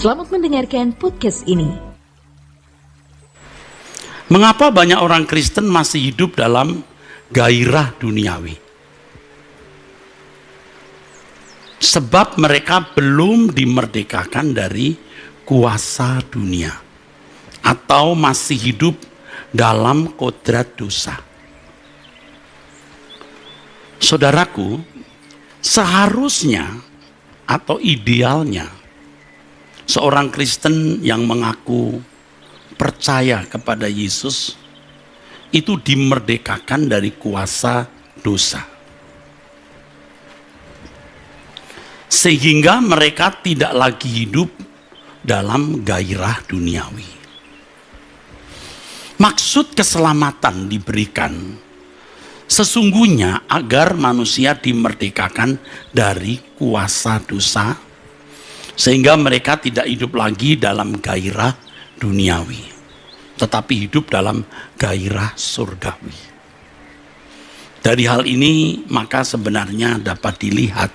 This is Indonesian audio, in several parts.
Selamat mendengarkan podcast ini. Mengapa banyak orang Kristen masih hidup dalam gairah duniawi? Sebab mereka belum dimerdekakan dari kuasa dunia, atau masih hidup dalam kodrat dosa. Saudaraku, seharusnya atau idealnya seorang Kristen yang mengaku percaya kepada Yesus itu dimerdekakan dari kuasa dosa, sehingga mereka tidak lagi hidup dalam gairah duniawi. Maksud keselamatan diberikan sesungguhnya agar manusia dimerdekakan dari kuasa dosa, sehingga mereka tidak hidup lagi dalam gairah duniawi, tetapi hidup dalam gairah surgawi. Dari hal ini maka sebenarnya dapat dilihat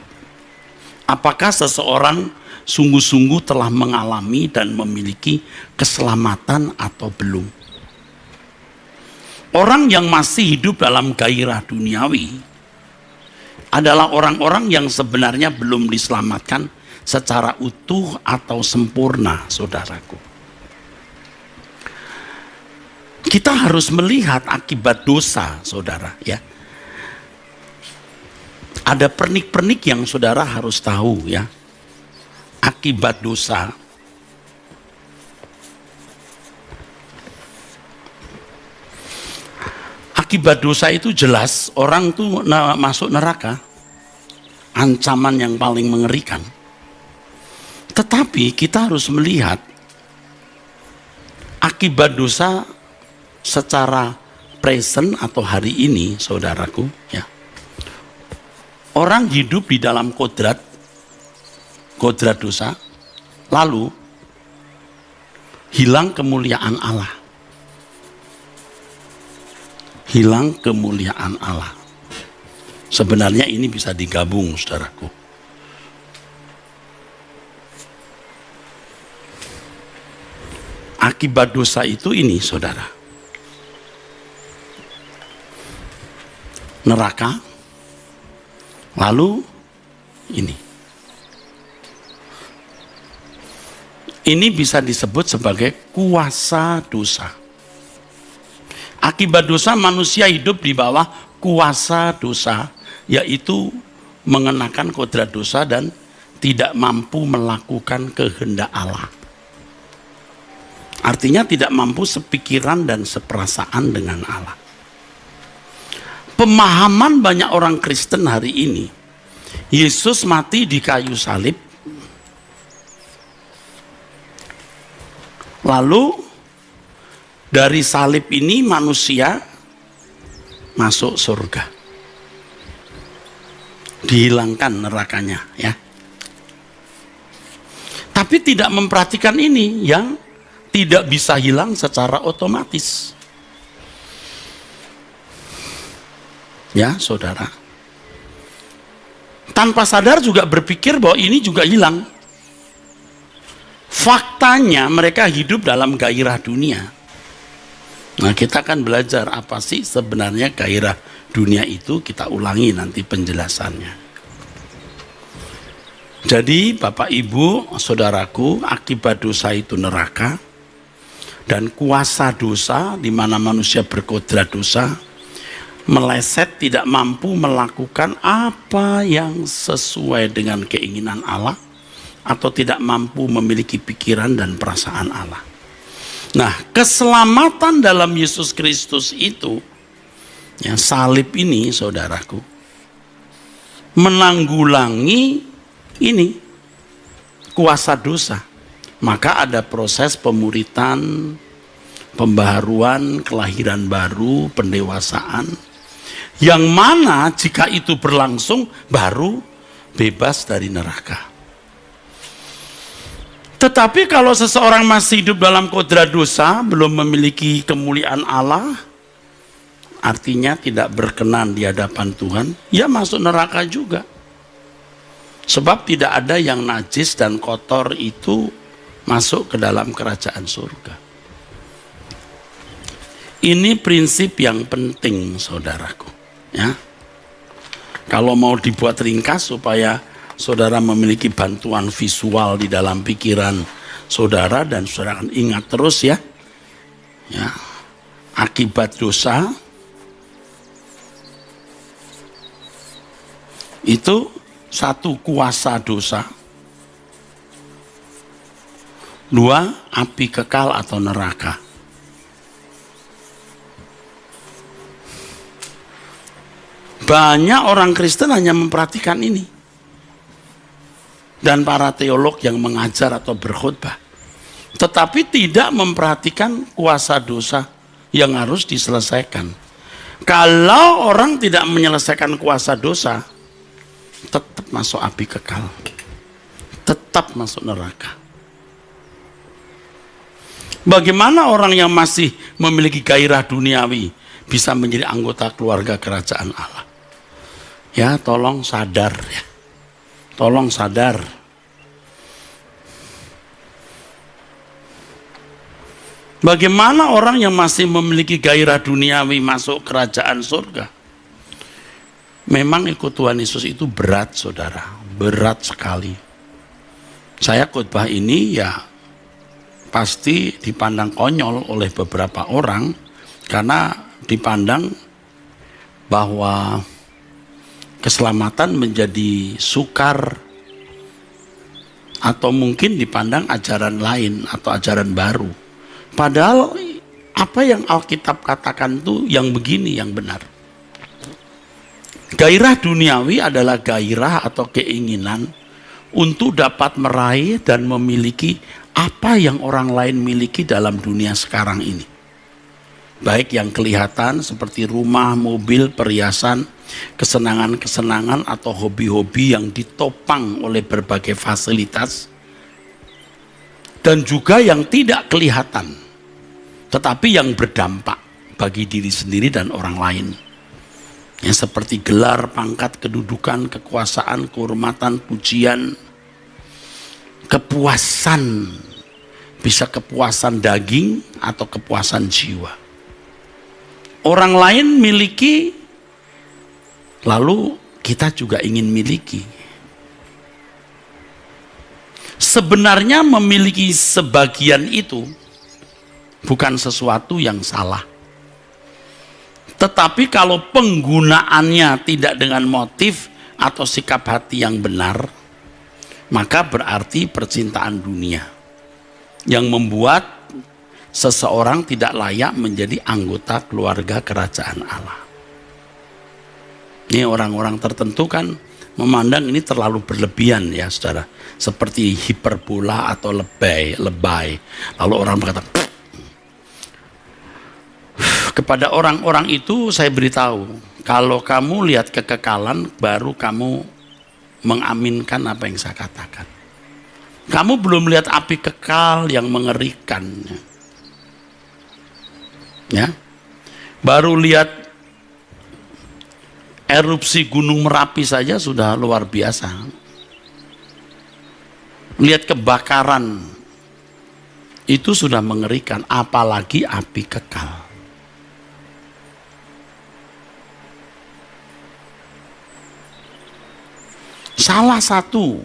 apakah seseorang sungguh-sungguh telah mengalami dan memiliki keselamatan atau belum. Orang yang masih hidup dalam gairah duniawi adalah orang-orang yang sebenarnya belum diselamatkan secara utuh atau sempurna, saudaraku. Kita harus melihat akibat dosa, saudara, ya. Ada pernik-pernik yang saudara harus tahu, ya. Akibat dosa. Akibat dosa itu jelas orang tuh masuk neraka. Ancaman yang paling mengerikan. Tetapi kita harus melihat akibat dosa secara present atau hari ini, saudaraku, ya. Orang hidup di dalam kodrat dosa, lalu hilang kemuliaan Allah. Hilang kemuliaan Allah. Sebenarnya ini bisa digabung, saudaraku. Akibat dosa itu ini, saudara. Neraka, lalu ini. Ini bisa disebut sebagai kuasa dosa. Akibat dosa manusia hidup di bawah kuasa dosa, yaitu mengenakan kodrat dosa dan tidak mampu melakukan kehendak Allah. Artinya tidak mampu sepikiran dan seperasaan dengan Allah. Pemahaman banyak orang Kristen hari ini, Yesus mati di kayu salib, lalu dari salib ini manusia masuk surga, dihilangkan nerakanya, ya. Tapi tidak memperhatikan ini yang tidak bisa hilang secara otomatis. Ya, saudara. Tanpa sadar juga berpikir bahwa ini juga hilang. Faktanya mereka hidup dalam gairah dunia. Nah, kita akan belajar apa sih sebenarnya gairah dunia itu, kita ulangi nanti penjelasannya. Jadi, Bapak Ibu, saudaraku, akibat dosa itu neraka. Dan kuasa dosa, di mana manusia berkodrat dosa, meleset, tidak mampu melakukan apa yang sesuai dengan keinginan Allah, atau tidak mampu memiliki pikiran dan perasaan Allah. Nah, keselamatan dalam Yesus Kristus itu, ya, salib ini, saudaraku, menanggulangi ini kuasa dosa. Maka ada proses pemuritan, pembaharuan, kelahiran baru, pendewasaan, yang mana jika itu berlangsung baru bebas dari neraka. Tetapi kalau seseorang masih hidup dalam kodrat dosa, belum memiliki kemuliaan Allah, artinya tidak berkenan di hadapan Tuhan, ya masuk neraka juga. Sebab tidak ada yang najis dan kotor itu masuk ke dalam kerajaan surga. Ini prinsip yang penting, saudaraku. Ya, kalau mau dibuat ringkas supaya saudara memiliki bantuan visual di dalam pikiran saudara dan saudara akan ingat terus ya. Ya, akibat dosa itu satu, kuasa dosa. Dua, api kekal atau neraka. Banyak orang Kristen hanya memperhatikan ini. Dan para teolog yang mengajar atau berkhutbah. Tetapi tidak memperhatikan kuasa dosa yang harus diselesaikan. Kalau orang tidak menyelesaikan kuasa dosa, tetap masuk api kekal. Tetap masuk neraka. Bagaimana orang yang masih memiliki gairah duniawi bisa menjadi anggota keluarga kerajaan Allah? Ya, tolong sadar ya. Tolong sadar. Bagaimana orang yang masih memiliki gairah duniawi masuk kerajaan surga? Memang ikut Tuhan Yesus itu berat, saudara. Berat sekali. Saya khotbah ini ya pasti dipandang konyol oleh beberapa orang karena dipandang bahwa keselamatan menjadi sukar atau mungkin dipandang ajaran lain atau ajaran baru. Padahal apa yang Alkitab katakan itu yang begini yang benar. Gairah duniawi adalah gairah atau keinginan untuk dapat meraih dan memiliki apa yang orang lain miliki dalam dunia sekarang ini. Baik yang kelihatan seperti rumah, mobil, perhiasan, kesenangan-kesenangan atau hobi-hobi yang ditopang oleh berbagai fasilitas. Dan juga yang tidak kelihatan, tetapi yang berdampak bagi diri sendiri dan orang lain. Ya, seperti gelar, pangkat, kedudukan, kekuasaan, kehormatan, pujian, kepuasan. Bisa kepuasan daging atau kepuasan jiwa. Orang lain miliki, lalu kita juga ingin miliki. Sebenarnya memiliki sebagian itu bukan sesuatu yang salah. Tetapi kalau penggunaannya tidak dengan motif atau sikap hati yang benar, maka berarti percintaan dunia yang membuat seseorang tidak layak menjadi anggota keluarga kerajaan Allah. Ini orang-orang tertentu kan memandang ini terlalu berlebihan ya saudara. Seperti hiperbola atau lebay. Lalu orang berkata, kepada orang-orang itu saya beritahu, kalau kamu lihat kekekalan baru kamu mengaminkan apa yang saya katakan. Kamu belum lihat api kekal yang mengerikan. Ya, baru lihat erupsi Gunung Merapi saja sudah luar biasa. Lihat kebakaran itu sudah mengerikan, apalagi api kekal. Salah satu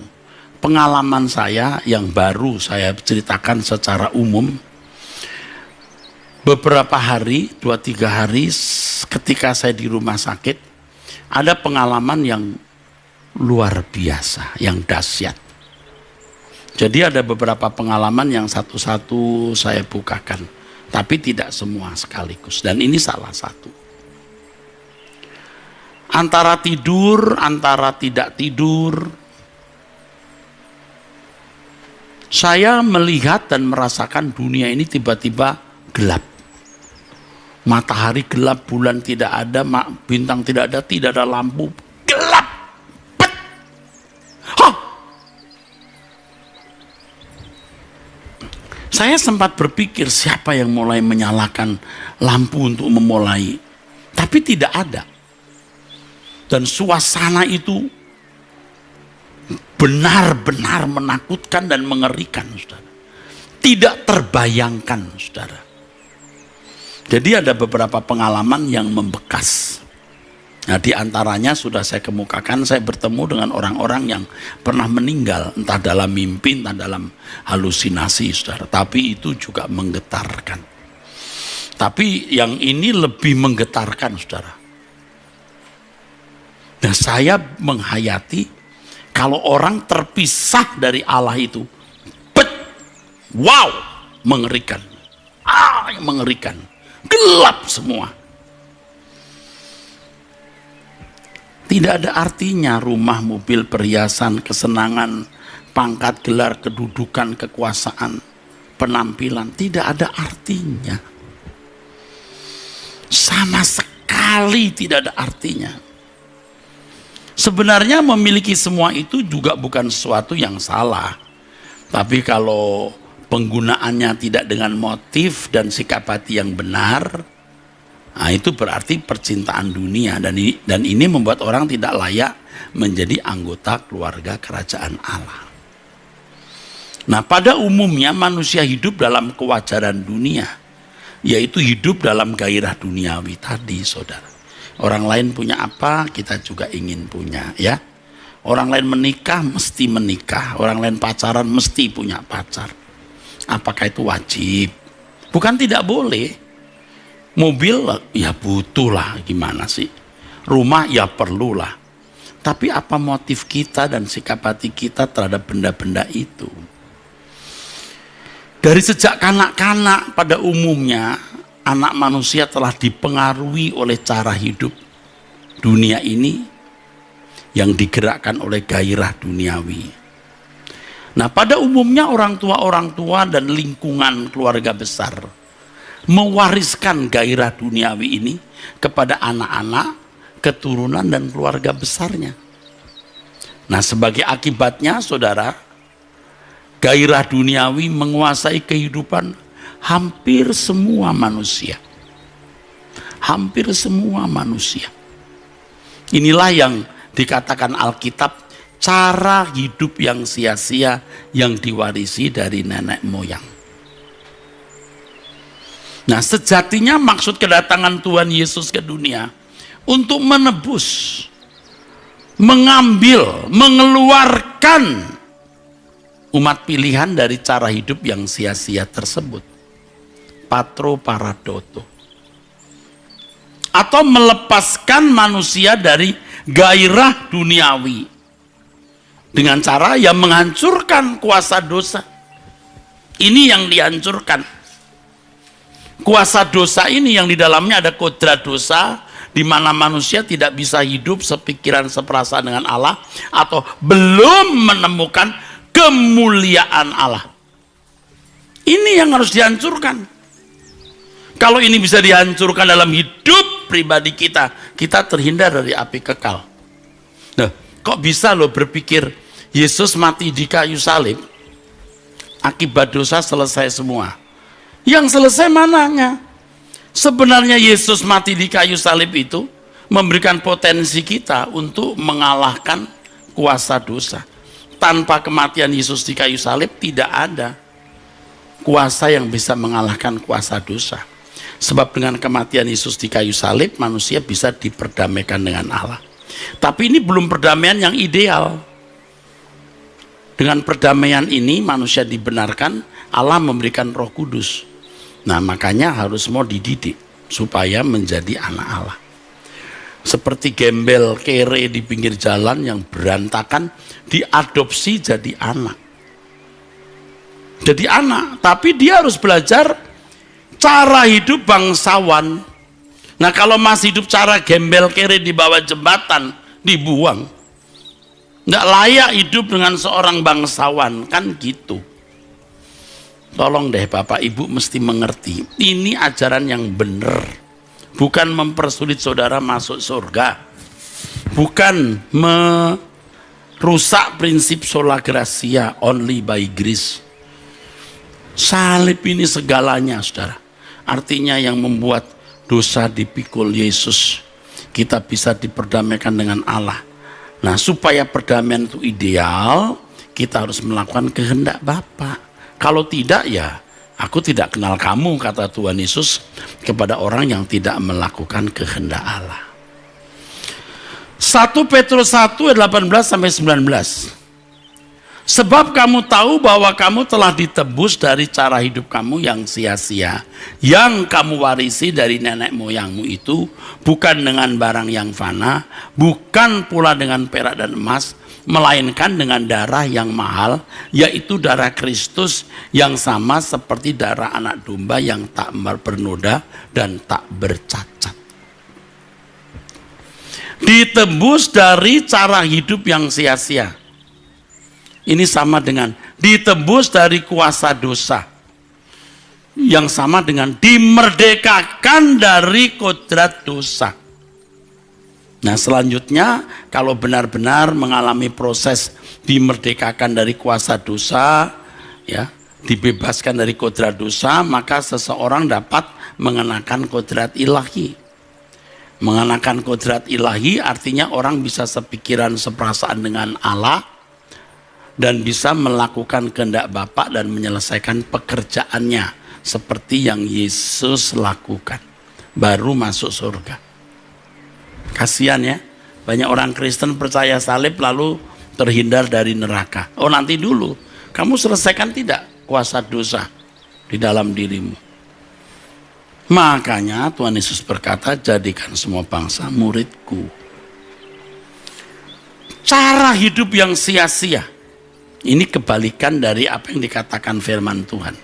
pengalaman saya yang baru saya ceritakan secara umum, beberapa hari, 2-3 hari ketika saya di rumah sakit, ada pengalaman yang luar biasa, yang dahsyat. Jadi ada beberapa pengalaman yang satu-satu saya bukakan, tapi tidak semua sekaligus. Dan ini salah satu. Antara tidur, antara tidak tidur, saya melihat dan merasakan dunia ini tiba-tiba gelap. Matahari gelap, bulan tidak ada, bintang tidak ada lampu, gelap. Saya sempat berpikir siapa yang mulai menyalakan lampu untuk memulai, tapi tidak ada. Dan suasana itu benar-benar menakutkan dan mengerikan, saudara. tidak terbayangkan, saudara. Jadi ada beberapa pengalaman yang membekas. Nah, di antaranya sudah saya kemukakan, saya bertemu dengan orang-orang yang pernah meninggal, entah dalam mimpi, entah dalam halusinasi, saudara. Tapi itu juga menggetarkan. Tapi yang ini lebih menggetarkan, saudara. Nah, saya menghayati kalau orang terpisah dari Allah itu, wow, mengerikan. Mengerikan. Gelap semua. Tidak ada artinya rumah, mobil, perhiasan, kesenangan, pangkat, gelar, kedudukan, kekuasaan, penampilan. Tidak ada artinya. Sama sekali tidak ada artinya. Sebenarnya memiliki semua itu juga bukan sesuatu yang salah. Tapi kalau penggunaannya tidak dengan motif dan sikap hati yang benar, nah itu berarti percintaan dunia, dan ini membuat orang tidak layak menjadi anggota keluarga kerajaan Allah. Nah, pada umumnya manusia hidup dalam kewajaran dunia, yaitu hidup dalam gairah duniawi tadi, saudara. Orang lain punya apa, kita juga ingin punya, ya. Orang lain menikah, mesti menikah. Orang lain pacaran, mesti punya pacar. Apakah itu wajib? Bukan tidak boleh. Mobil ya butuh lah, gimana sih? Rumah ya perlulah. Tapi apa motif kita dan sikap hati kita terhadap benda-benda itu? Dari sejak kanak-kanak pada umumnya, anak manusia telah dipengaruhi oleh cara hidup dunia ini yang digerakkan oleh gairah duniawi. Nah, pada umumnya orang tua dan lingkungan keluarga besar mewariskan gairah duniawi ini kepada anak-anak, keturunan, dan keluarga besarnya. Nah, sebagai akibatnya, saudara, gairah duniawi menguasai kehidupan hampir semua manusia. Hampir semua manusia. Inilah yang dikatakan Alkitab cara hidup yang sia-sia yang diwarisi dari nenek moyang. Nah, sejatinya maksud kedatangan Tuhan Yesus ke dunia untuk menebus, mengambil, mengeluarkan umat pilihan dari cara hidup yang sia-sia tersebut. Patro paradoto. Atau melepaskan manusia dari gairah duniawi dengan cara yang menghancurkan kuasa dosa. Ini yang dihancurkan. Kuasa dosa ini yang di dalamnya ada kodrat dosa, di mana manusia tidak bisa hidup sepikiran seperasaan dengan Allah atau belum menemukan kemuliaan Allah. Ini yang harus dihancurkan. Kalau ini bisa dihancurkan dalam hidup pribadi kita, kita terhindar dari api kekal. Nah, kok bisa lo berpikir Yesus mati di kayu salib, akibat dosa selesai semua? Yang selesai mananya? Sebenarnya Yesus mati di kayu salib itu memberikan potensi kita untuk mengalahkan kuasa dosa. Tanpa kematian Yesus di kayu salib tidak ada kuasa yang bisa mengalahkan kuasa dosa. Sebab dengan kematian Yesus di kayu salib, manusia bisa diperdamaikan dengan Allah. Tapi ini belum perdamaian yang ideal. Dengan perdamaian ini manusia dibenarkan, Allah memberikan Roh Kudus. Nah, makanya harus mau dididik supaya menjadi anak Allah. Seperti gembel kere di pinggir jalan yang berantakan, diadopsi jadi anak. Jadi anak, tapi dia harus belajar cara hidup bangsawan. Nah, kalau masih hidup cara gembel kere di bawah jembatan, dibuang. Nggak layak hidup dengan seorang bangsawan, kan gitu. Tolong deh Bapak Ibu mesti mengerti, ini ajaran yang benar. Bukan mempersulit saudara masuk surga. Bukan merusak prinsip sola gratia, only by grace. Salib ini segalanya, saudara. Artinya yang membuat dosa dipikul Yesus, kita bisa diperdamaikan dengan Allah. Nah, supaya perdamaian itu ideal, kita harus melakukan kehendak Bapa. Kalau tidak, ya aku tidak kenal kamu, kata Tuhan Yesus kepada orang yang tidak melakukan kehendak Allah. 1 Petrus 1 18-19. Sebab kamu tahu bahwa kamu telah ditebus dari cara hidup kamu yang sia-sia, yang kamu warisi dari nenek moyangmu itu, bukan dengan barang yang fana, bukan pula dengan perak dan emas, melainkan dengan darah yang mahal, yaitu darah Kristus, yang sama seperti darah anak domba yang tak bernoda dan tak bercacat. Ditebus dari cara hidup yang sia-sia. Ini sama dengan ditebus dari kuasa dosa, yang sama dengan dimerdekakan dari kodrat dosa. Nah, selanjutnya kalau benar-benar mengalami proses dimerdekakan dari kuasa dosa, ya, dibebaskan dari kodrat dosa, maka seseorang dapat mengenakan kodrat ilahi. Mengenakan kodrat ilahi artinya orang bisa sepikiran seperasaan dengan Allah dan bisa melakukan kehendak Bapa dan menyelesaikan pekerjaannya seperti yang Yesus lakukan, baru masuk surga. Kasihan ya, banyak orang Kristen percaya salib lalu terhindar dari neraka. Oh, nanti dulu, kamu selesaikan tidak kuasa dosa di dalam dirimu. Makanya Tuhan Yesus berkata, jadikan semua bangsa muridku. Cara hidup yang sia-sia, ini kebalikan dari apa yang dikatakan firman Tuhan.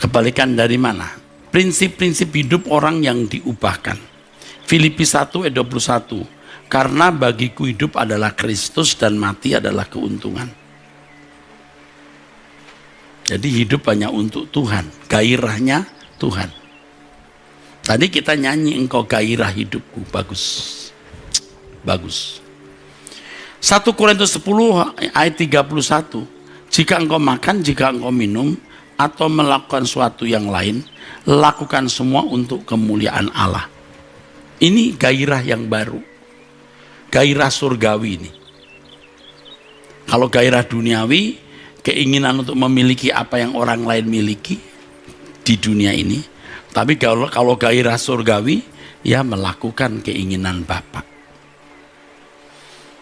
Kebalikan dari mana? Prinsip-prinsip hidup orang yang diubahkan. Filipi 1 ayat 21. Karena bagiku hidup adalah Kristus dan mati adalah keuntungan. Jadi hidup hanya untuk Tuhan. Gairahnya Tuhan. Tadi kita nyanyi, engkau gairah hidupku. Bagus. Bagus. 1 Korintus 10 ayat 31. Jika engkau makan, jika engkau minum, atau melakukan suatu yang lain, lakukan semua untuk kemuliaan Allah. Ini gairah yang baru. Gairah surgawi ini. Kalau gairah duniawi, keinginan untuk memiliki apa yang orang lain miliki di dunia ini. Tapi kalau gairah surgawi, ya melakukan keinginan Bapa.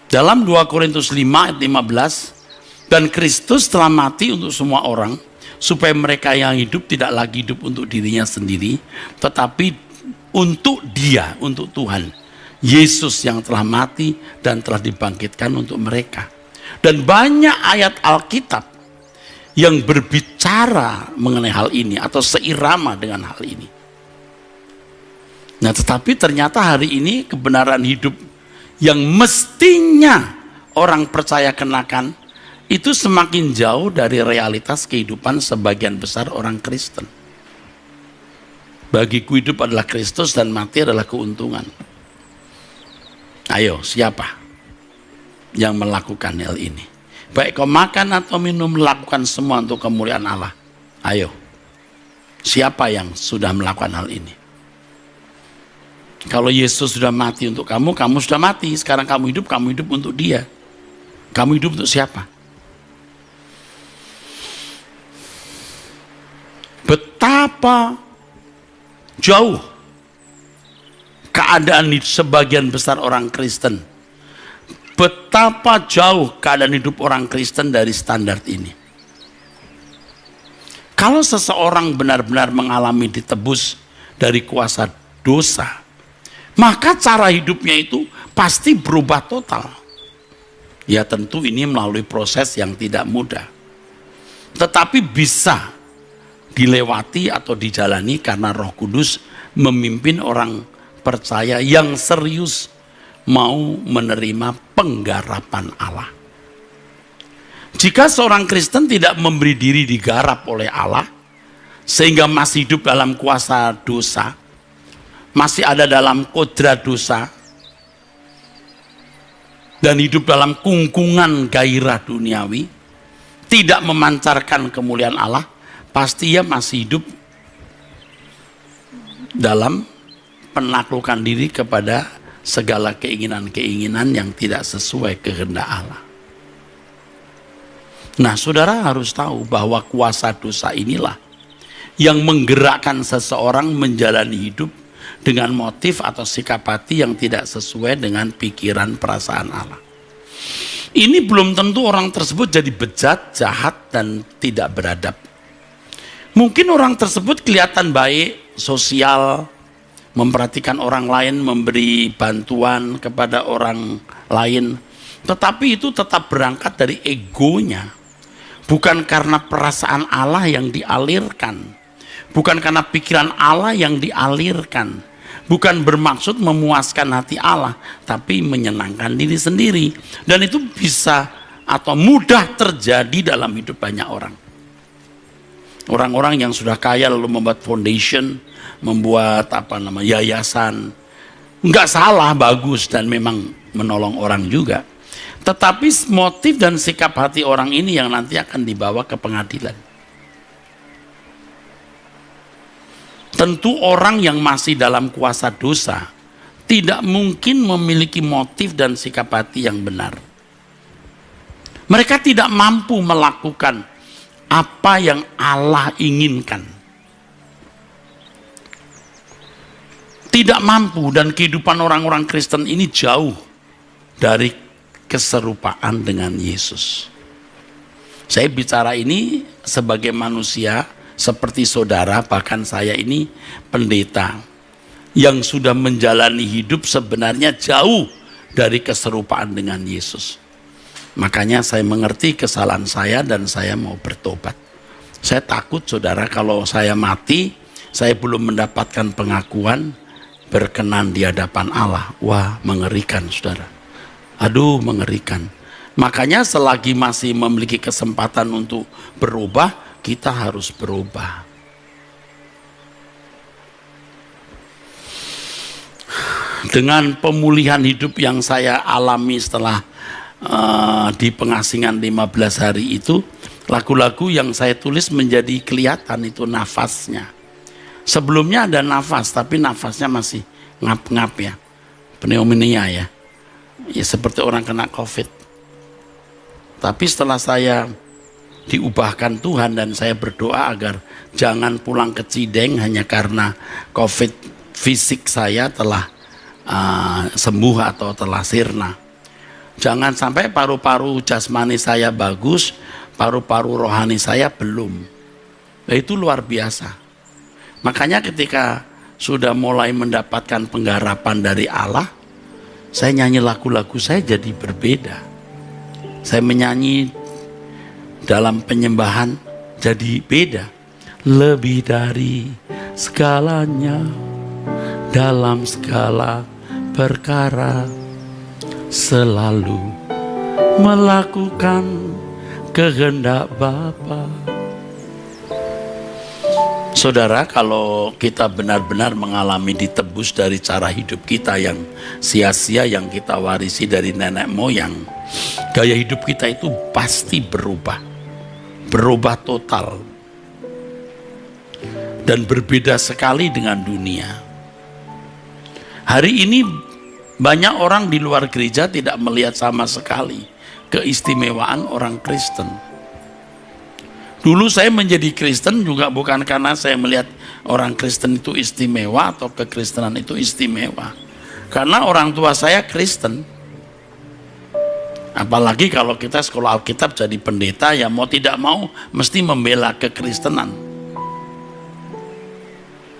Dalam 2 Korintus 5 ayat 15, dan Kristus telah mati untuk semua orang, supaya mereka yang hidup tidak lagi hidup untuk dirinya sendiri, tetapi untuk Dia, untuk Tuhan. Yesus yang telah mati dan telah dibangkitkan untuk mereka. Dan banyak ayat Alkitab yang berbicara mengenai hal ini atau seirama dengan hal ini. Nah, tetapi ternyata hari ini kebenaran hidup yang mestinya orang percaya kenakan itu semakin jauh dari realitas kehidupan sebagian besar orang Kristen. Bagiku hidup adalah Kristus dan mati adalah keuntungan. Ayo, siapa yang melakukan hal ini? Baik kau makan atau minum, lakukan semua untuk kemuliaan Allah. Ayo, siapa yang sudah melakukan hal ini? Kalau Yesus sudah mati untuk kamu, kamu sudah mati. Sekarang kamu hidup untuk Dia. Kamu hidup untuk siapa? Betapa jauh keadaan di sebagian besar orang Kristen. Betapa jauh keadaan hidup orang Kristen dari standar ini. Kalau seseorang benar-benar mengalami ditebus dari kuasa dosa, maka cara hidupnya itu pasti berubah total. Ya tentu ini melalui proses yang tidak mudah. Tetapi bisa dilewati atau dijalani karena Roh Kudus memimpin orang percaya yang serius mau menerima penggarapan Allah. Jika seorang Kristen tidak memberi diri digarap oleh Allah, sehingga masih hidup dalam kuasa dosa, masih ada dalam kodrat dosa, dan hidup dalam kungkungan gairah duniawi, tidak memancarkan kemuliaan Allah, pasti ia masih hidup dalam penaklukan diri kepada segala keinginan-keinginan yang tidak sesuai kehendak Allah. Nah, saudara harus tahu bahwa kuasa dosa inilah yang menggerakkan seseorang menjalani hidup dengan motif atau sikap hati yang tidak sesuai dengan pikiran perasaan Allah. Ini belum tentu orang tersebut jadi bejat, jahat, dan tidak beradab. Mungkin orang tersebut kelihatan baik, sosial, memperhatikan orang lain, memberi bantuan kepada orang lain, tetapi itu tetap berangkat dari egonya, bukan karena perasaan Allah yang dialirkan, bukan karena pikiran Allah yang dialirkan, bukan bermaksud memuaskan hati Allah, tapi menyenangkan diri sendiri. Dan itu bisa atau mudah terjadi dalam hidup banyak orang. Orang-orang yang sudah kaya lalu membuat foundation, membuat yayasan, nggak salah, bagus, dan memang menolong orang juga. Tetapi motif dan sikap hati orang ini yang nanti akan dibawa ke pengadilan. Tentu orang yang masih dalam kuasa dosa tidak mungkin memiliki motif dan sikap hati yang benar. Mereka tidak mampu melakukan apa yang Allah inginkan. Tidak mampu, dan kehidupan orang-orang Kristen ini jauh dari keserupaan dengan Yesus. Saya bicara ini sebagai manusia seperti saudara, bahkan saya ini pendeta yang sudah menjalani hidup sebenarnya jauh dari keserupaan dengan Yesus. Makanya saya mengerti kesalahan saya dan saya mau bertobat. Saya takut, saudara, kalau saya mati, saya belum mendapatkan pengakuan berkenan di hadapan Allah. Wah, mengerikan, saudara. Aduh, mengerikan. Makanya selagi masih memiliki kesempatan untuk berubah, kita harus berubah. Dengan pemulihan hidup yang saya alami setelah di pengasingan 15 hari itu, lagu-lagu yang saya tulis menjadi kelihatan itu nafasnya. Sebelumnya ada nafas, tapi nafasnya masih ngap-ngap ya, pneumonia ya. Ya seperti orang kena COVID. Tapi setelah saya diubahkan Tuhan dan saya berdoa agar jangan pulang ke Cideng hanya karena COVID fisik saya telah sembuh atau telah sirna. Jangan sampai paru-paru jasmani saya bagus, paru-paru rohani saya belum. Nah, itu luar biasa. Makanya ketika sudah mulai mendapatkan penggarapan dari Allah, saya nyanyi lagu-lagu saya jadi berbeda. Saya menyanyi dalam penyembahan jadi beda. Lebih dari segalanya, dalam segala perkara, selalu melakukan kehendak Bapa. Saudara, kalau kita benar-benar mengalami ditebus dari cara hidup kita yang sia-sia yang kita warisi dari nenek moyang, gaya hidup kita itu pasti berubah total, dan berbeda sekali dengan dunia. Hari ini banyak orang di luar gereja tidak melihat sama sekali keistimewaan orang Kristen. Dulu saya menjadi Kristen juga bukan karena saya melihat orang Kristen itu istimewa atau kekristenan itu istimewa. Karena orang tua saya Kristen. Apalagi kalau kita sekolah Alkitab jadi pendeta, ya mau tidak mau mesti membela kekristenan.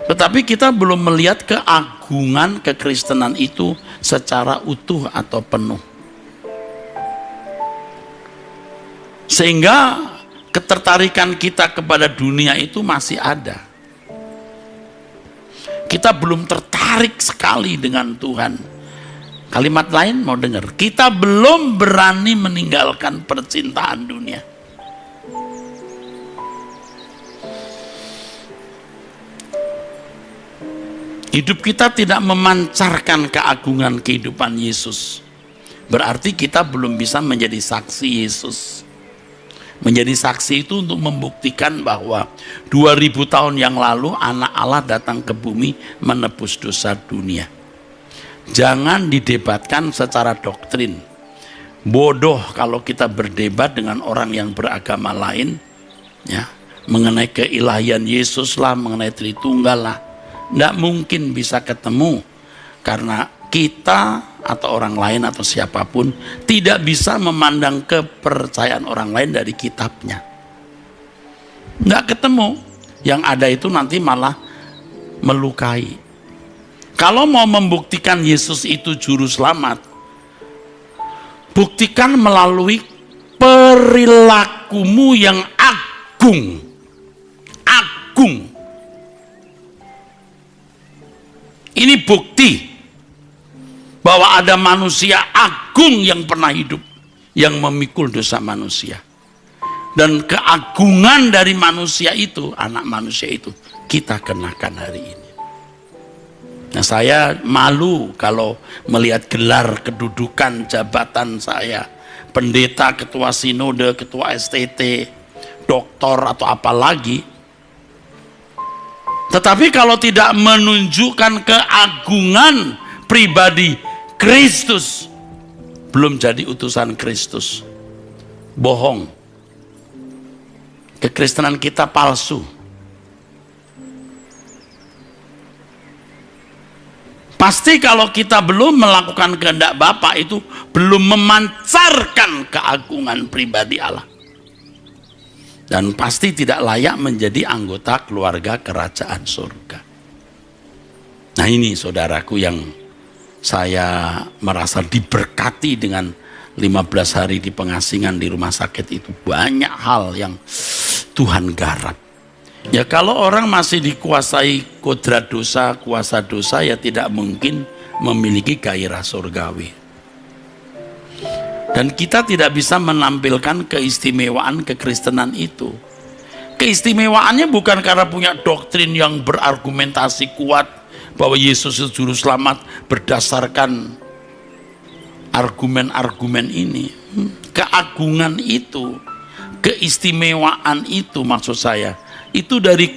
Tetapi kita belum melihat keagungan kekristenan itu secara utuh atau penuh. Sehingga ketertarikan kita kepada dunia itu masih ada. Kita belum tertarik sekali dengan Tuhan. Kalimat lain mau dengar, kita belum berani meninggalkan percintaan dunia. Hidup kita tidak memancarkan keagungan kehidupan Yesus. Berarti kita belum bisa menjadi saksi Yesus. Menjadi saksi itu untuk membuktikan bahwa 2000 tahun yang lalu anak Allah datang ke bumi menebus dosa dunia. Jangan didebatkan secara doktrin. Bodoh kalau kita berdebat dengan orang yang beragama lain, ya, mengenai keilahian Yesus lah, mengenai Tritunggal lah. Tidak mungkin bisa ketemu, karena kita atau orang lain atau siapapun tidak bisa memandang kepercayaan orang lain dari kitabnya. Tidak ketemu. Yang ada itu nanti malah melukai. Kalau mau membuktikan Yesus itu juru selamat, buktikan melalui perilakumu yang agung. Agung. Ini bukti bahwa ada manusia agung yang pernah hidup, yang memikul dosa manusia. Dan keagungan dari manusia itu, anak manusia itu, kita kenakan hari ini. Nah, saya malu kalau melihat gelar kedudukan jabatan saya, pendeta, ketua sinode, ketua STT, doktor atau apa lagi. Tetapi kalau tidak menunjukkan keagungan pribadi Kristus, belum jadi utusan Kristus. Bohong. Kekristenan kita palsu. Pasti kalau kita belum melakukan kehendak Bapa, itu belum memancarkan keagungan pribadi Allah. Dan pasti tidak layak menjadi anggota keluarga kerajaan surga. Nah, ini saudaraku yang saya merasa diberkati dengan 15 hari di pengasingan di rumah sakit itu. Banyak hal yang Tuhan garap. Ya, kalau orang masih dikuasai kodrat dosa, kuasa dosa, ya tidak mungkin memiliki gairah surgawi. Dan kita tidak bisa menampilkan keistimewaan kekristenan itu. Keistimewaannya bukan karena punya doktrin yang berargumentasi kuat bahwa Yesus itu juru selamat berdasarkan argumen-argumen ini. Keagungan itu, keistimewaan itu maksud saya, itu dari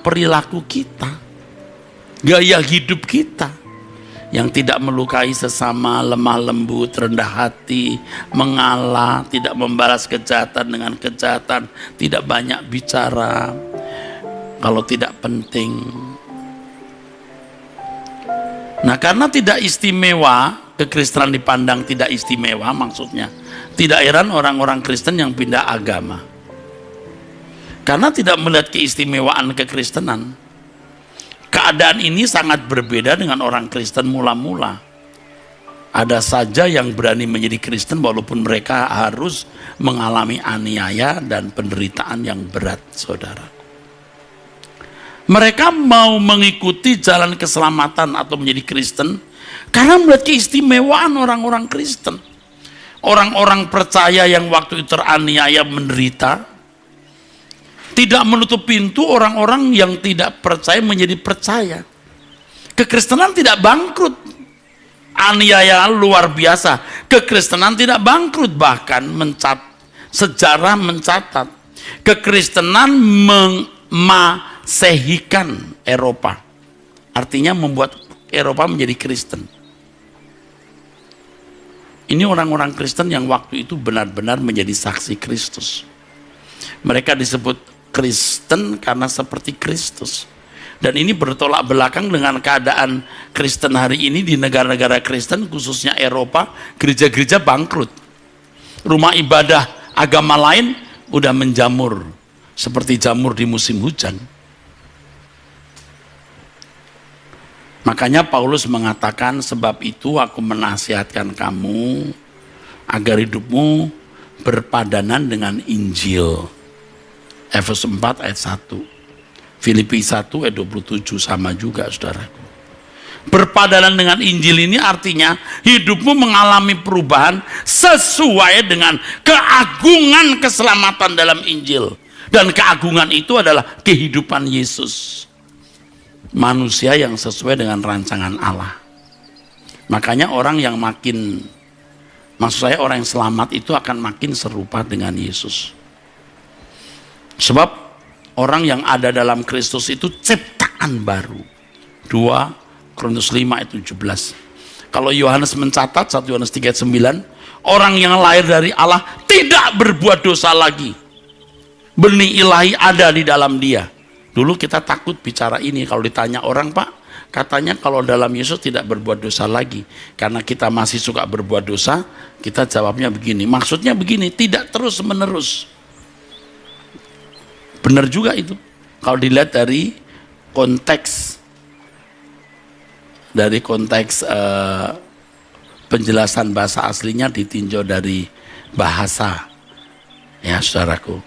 perilaku kita, gaya hidup kita yang tidak melukai sesama, lemah lembut, rendah hati, mengalah, tidak membalas kejahatan dengan kejahatan, tidak banyak bicara kalau tidak penting. Nah, karena tidak istimewa, kekristenan dipandang tidak istimewa, maksudnya tidak heran orang-orang Kristen yang pindah agama, karena tidak melihat keistimewaan kekristenan. Keadaan ini sangat berbeda dengan orang Kristen mula-mula. Ada saja yang berani menjadi Kristen walaupun mereka harus mengalami aniaya dan penderitaan yang berat, saudara. Mereka mau mengikuti jalan keselamatan atau menjadi Kristen karena melihat keistimewaan orang-orang Kristen. Orang-orang percaya yang waktu itu teraniaya, menderita, tidak menutup pintu orang-orang yang tidak percaya menjadi percaya. Kekristenan tidak bangkrut. Aniaya luar biasa. Kekristenan tidak bangkrut, bahkan sejarah mencatat kekristenan memasehikan Eropa. Artinya membuat Eropa menjadi Kristen. Ini orang-orang Kristen yang waktu itu benar-benar menjadi saksi Kristus. Mereka disebut Kristen karena seperti Kristus. Dan ini bertolak belakang dengan keadaan Kristen hari ini di negara-negara Kristen, khususnya Eropa. Gereja-gereja bangkrut. Rumah ibadah agama lain udah menjamur seperti jamur di musim hujan. Makanya Paulus mengatakan, sebab itu aku menasihatkan kamu agar hidupmu berpadanan dengan Injil. Efesus 4 ayat 1. Filipi 1 ayat 27 sama juga, saudaraku. Berpadanan dengan Injil ini artinya hidupmu mengalami perubahan sesuai dengan keagungan keselamatan dalam Injil. Dan keagungan itu adalah kehidupan Yesus. Manusia yang sesuai dengan rancangan Allah. Makanya orang yang maksud saya orang yang selamat itu akan makin serupa dengan Yesus. Sebab orang yang ada dalam Kristus itu ciptaan baru. 2 Korintus 5 ayat 17. Kalau Yohanes mencatat 1 Yohanes 3:9, orang yang lahir dari Allah tidak berbuat dosa lagi. Benih ilahi ada di dalam dia. Dulu kita takut bicara ini kalau ditanya orang, Pak, katanya kalau dalam Yesus tidak berbuat dosa lagi. Karena kita masih suka berbuat dosa, kita jawabnya begini. Maksudnya begini, tidak terus menerus. Benar juga itu. Kalau dilihat dari konteks penjelasan bahasa aslinya ditinjau dari bahasa, ya saudaraku,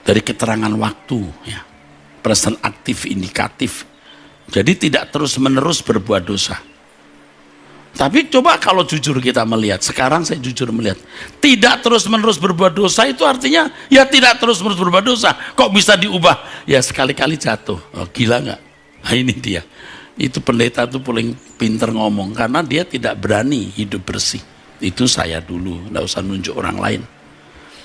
dari keterangan waktu, ya, present aktif indikatif. Jadi tidak terus menerus berbuat dosa. Tapi coba kalau jujur kita melihat, sekarang saya jujur melihat, tidak terus menerus berbuat dosa itu artinya ya tidak terus menerus berbuat dosa. Kok bisa diubah? Ya sekali-kali jatuh. Oh, gila nggak? Nah, ini dia. Itu pendeta tuh paling pinter ngomong karena dia tidak berani hidup bersih. Itu saya dulu, nggak usah nunjuk orang lain.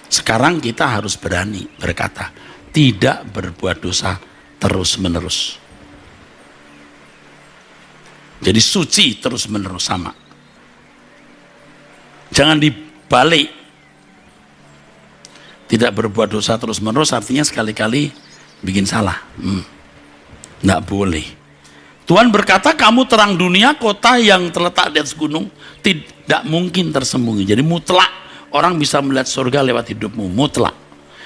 Sekarang kita harus berani berkata, tidak berbuat dosa terus menerus. Jadi suci terus menerus sama. Jangan dibalik. Tidak berbuat dosa terus menerus artinya sekali-kali bikin salah. Nggak boleh. Tuhan berkata, kamu terang dunia, kota yang terletak di atas gunung tidak mungkin tersembunyi. Jadi mutlak orang bisa melihat surga lewat hidupmu, mutlak.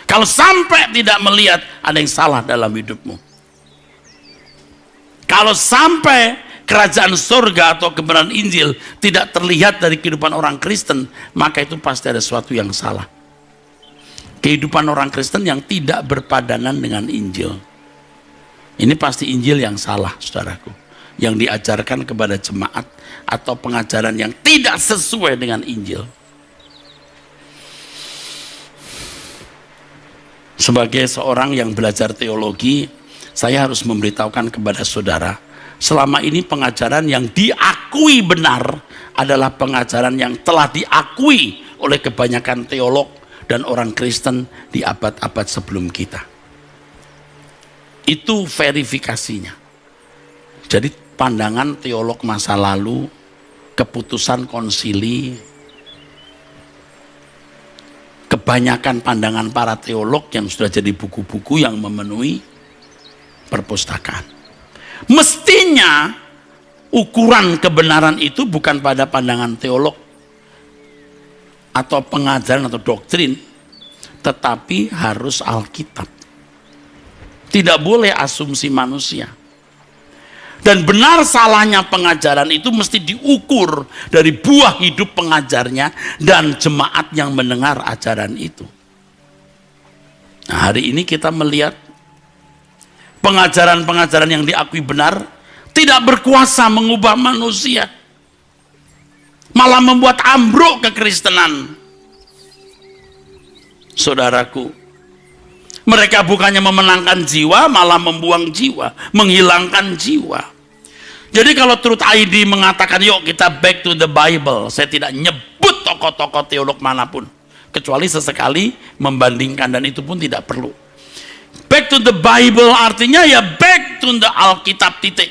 Kalau sampai tidak melihat, ada yang salah dalam hidupmu. Kalau sampai kerajaan surga atau kebenaran Injil tidak terlihat dari kehidupan orang Kristen, maka itu pasti ada sesuatu yang salah. Kehidupan orang Kristen yang tidak berpadanan dengan Injil. Ini pasti Injil yang salah, saudaraku. Yang diajarkan kepada jemaat atau pengajaran yang tidak sesuai dengan Injil. Sebagai seorang yang belajar teologi, saya harus memberitahukan kepada saudara, selama ini pengajaran yang diakui benar adalah pengajaran yang telah diakui oleh kebanyakan teolog dan orang Kristen di abad-abad sebelum kita. Itu verifikasinya. Jadi pandangan teolog masa lalu, keputusan konsili, kebanyakan pandangan para teolog yang sudah jadi buku-buku yang memenuhi perpustakaan. Mestinya ukuran kebenaran itu bukan pada pandangan teolog atau pengajaran atau doktrin, tetapi harus Alkitab. Tidak boleh asumsi manusia. Dan benar salahnya pengajaran itu mesti diukur dari buah hidup pengajarnya dan jemaat yang mendengar ajaran itu. Nah, hari ini kita melihat pengajaran-pengajaran yang diakui benar tidak berkuasa mengubah manusia, malah membuat ambruk kekristenan. Saudaraku, mereka bukannya memenangkan jiwa, malah membuang jiwa, menghilangkan jiwa. Jadi kalau Truth ID mengatakan yuk kita back to the Bible, saya tidak nyebut tokoh-tokoh teolog manapun, kecuali sesekali membandingkan, dan itu pun tidak perlu. Back to the Bible artinya ya back to the Alkitab, titik.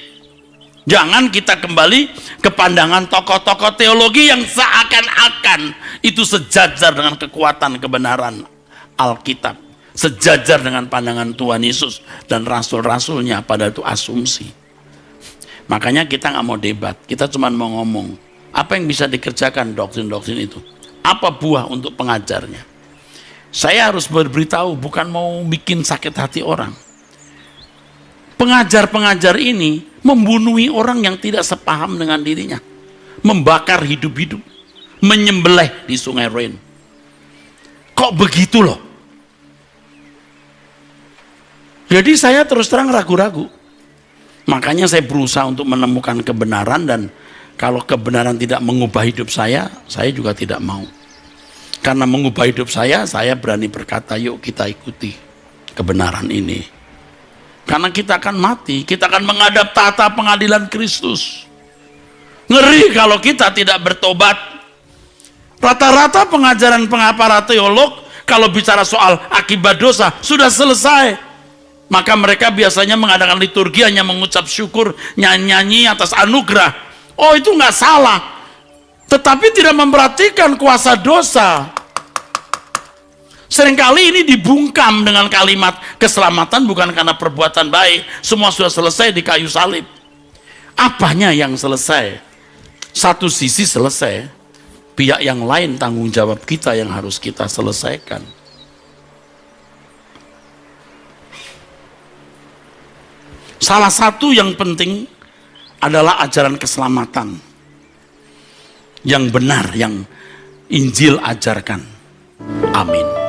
Jangan kita kembali ke pandangan tokoh-tokoh teologi yang seakan-akan itu sejajar dengan kekuatan kebenaran Alkitab, sejajar dengan pandangan Tuhan Yesus dan rasul-rasulnya, padahal itu asumsi. Makanya kita nggak mau debat, kita cuma mau ngomong apa yang bisa dikerjakan doktrin-doktrin itu, apa buah untuk pengajarnya. Saya harus berberitahu, bukan mau bikin sakit hati orang. Pengajar-pengajar ini membunuhi orang yang tidak sepaham dengan dirinya, membakar hidup-hidup, menyembelih di Sungai Rhine. Kok begitu loh? Jadi saya terus terang ragu-ragu. Makanya saya berusaha untuk menemukan kebenaran, dan kalau kebenaran tidak mengubah hidup saya juga tidak mau. Karena mengubah hidup saya berani berkata yuk kita ikuti kebenaran ini. Karena kita akan mati, kita akan menghadap tahta pengadilan Kristus. Ngeri kalau kita tidak bertobat. Rata-rata pengajaran para teolog kalau bicara soal akibat dosa sudah selesai. Maka mereka biasanya mengadakan liturgi hanya mengucap syukur, nyanyi atas anugerah. Oh, itu nggak salah. Tetapi tidak memperhatikan kuasa dosa. Seringkali ini dibungkam dengan kalimat keselamatan bukan karena perbuatan baik. Semua sudah selesai di kayu salib. Apanya yang selesai? Satu sisi selesai. Pihak yang lain tanggung jawab kita yang harus kita selesaikan. Salah satu yang penting adalah ajaran keselamatan yang benar, yang Injil ajarkan. Amin.